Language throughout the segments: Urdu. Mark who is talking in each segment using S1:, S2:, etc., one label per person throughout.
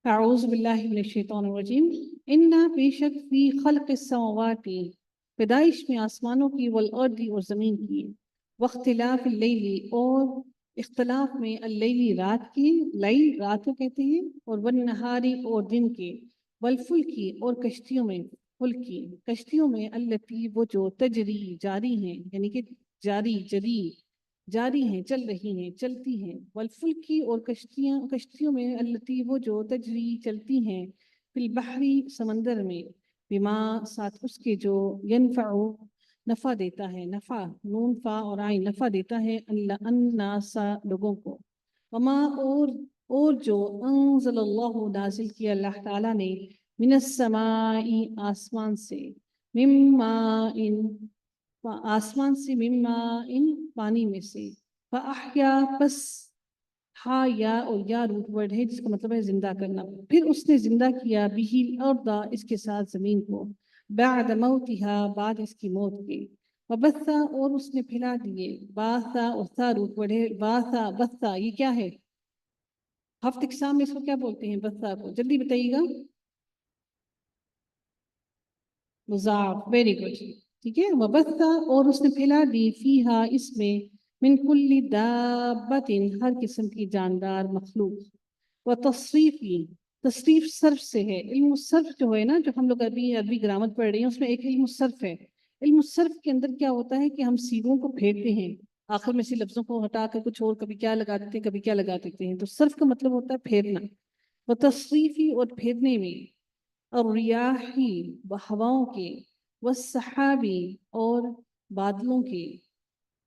S1: اعوذ باللہ من الشیطان الرجیم انا بے شک فی خلق السماوات پیدائش میں آسمانوں کی والارض اور زمین کی واختلاف اللیل اور اختلاف میں اللیل رات کی لیل رات کو کہتے ہیں اور والنہاری اور دن کے والفلکی اور کشتیوں میں فلکی کشتیوں میں التی وہ جو تجری جاری ہیں یعنی کہ جاری ہیں چل رہی ہیں چلتی ہیں والفلکی اور کشتیوں میں التی وہ جو تجری چلتی ہیں فی البحری سمندر میں بما ساتھ اس کے جو ینفع نفع دیتا ہے نفع نون فا اور عین نفع دیتا ہے الناس لوگوں کو وما اور جو انزل اللہ نازل کیا اللہ تعالیٰ نے من السماء آسمان سے مما ان پانی میں سے فاحیا پس ہا یا اور یا روٹ ورڈ ہے جس کا مطلب ہے زندہ کرنا پھر اس نے زندہ کیا بھی الارض اس کے ساتھ زمین کو بعد موتها بعد اس کی موت کے وبثا اور اس نے پھیلا دیے باثا اور ثا روٹ ورڈ ہے بثا یہ کیا ہے ہفت اقسام میں اس کو کیا بولتے ہیں بثا کو جلدی بتائیے گا مضاعف ویری گڈ ٹھیک ہے وبثا اور اس نے پھیلا دی فیہا اس میں من کل دابت ہر قسم کی جاندار مخلوق و تصریف صرف سے ہے علم الصرف جو ہے نا جو ہم لوگ عربی گرامر پڑھ رہے ہیں اس میں ایک علم الصرف ہے علم الصرف کے اندر کیا ہوتا ہے کہ ہم سیغوں کو پھیرتے ہیں آخر میں سے لفظوں کو ہٹا کر کچھ اور کبھی کیا لگا دیتے ہیں کبھی کیا لگا دیتے ہیں تو صرف کا مطلب ہوتا ہے پھیرنا و تصریفی اور پھیرنے میں اور ریاحی ہواؤں کے والسحابی اور بادلوں کے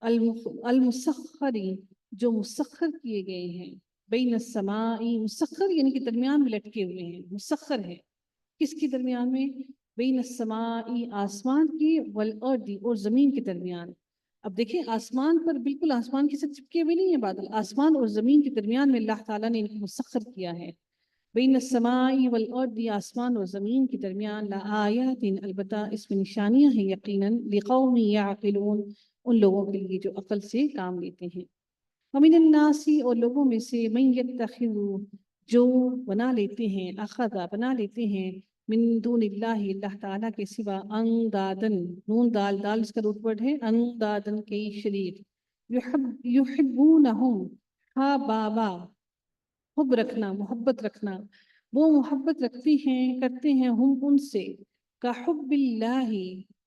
S1: المسخری جو مسخر کیے گئے ہیں بین السماء مسخر یعنی کہ درمیان میں لٹکے ہوئے ہیں مسخر ہے کس کے درمیان میں بین السماء آسمان کی والارض اور زمین کے درمیان اب دیکھیں آسمان پر بالکل آسمان کے ساتھ چپکے ہوئے نہیں ہیں بادل آسمان اور زمین کے درمیان میں اللہ تعالیٰ نے ان کو مسخر کیا ہے بین السماء والارض آسمان اور زمین کے درمیان لآیات البتہ اس میں نشانیاں ہیں یقیناً لقوم یعقلون ان لوگوں کے لیے جو عقل سے کام لیتے ہیں ومن الناس اور لوگوں میں سے من یتخذ جو بنا لیتے ہیں بنا لیتے ہیں من دون اللہ تعالیٰ کے سوا اندادن نون دال اس کا روٹ ورڈ ہے اندادن کے شریک یحبونہم ہا بابا حب رکھنا محبت رکھنا وہ محبت کرتے ہیں ہم ان سے کا حب اللہ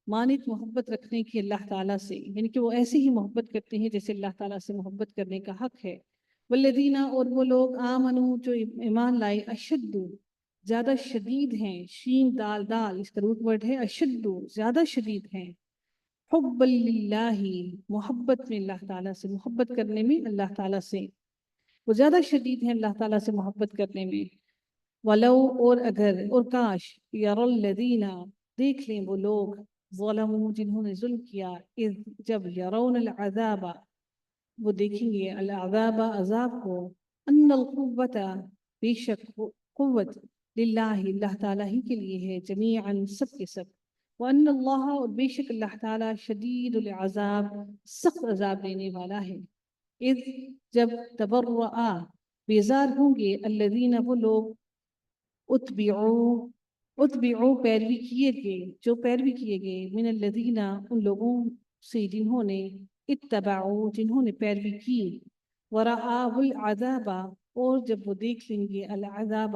S1: مانت محبت رکھنے کی اللہ تعالیٰ سے یعنی کہ وہ ایسے ہی محبت کرتے ہیں جیسے اللہ تعالیٰ سے محبت کرنے کا حق ہے والذین اور وہ لوگ آمنو جو ایمان لائے اشد زیادہ شدید ہیں شین دال اس کا روٹ ورڈ ہے اشد زیادہ شدید ہیں حب اللہ محبت میں اللہ تعالیٰ سے محبت کرنے میں اللہ تعالیٰ سے وہ زیادہ شدید ہیں اللہ تعالیٰ سے محبت کرنے میں ولو اور اگر اور کاش یرى الذین دیکھ لیں وہ لوگ ظلموا جنہوں نے ظلم کیا اذ جب یرون العذاب وہ دیکھیں گے العذاب عذاب کو ان القوت بے شک قوت للہ اللہ تعالیٰ ہی کے لیے ہے جمیعا سب کے سب وان اللہ اور بے شک اللہ تعالیٰ شدید العذاب سخت عذاب دینے والا ہے اذ جب تبرعا بیزار ہوں گے الذین وہ لوگ اتبعو پیروی کیے گئے من الذین ان لوگوں سے جنہوں نے اتبعو جنہوں نے پیروی کی ورعاہ العذاب اور جب وہ دیکھ لیں گے العذاب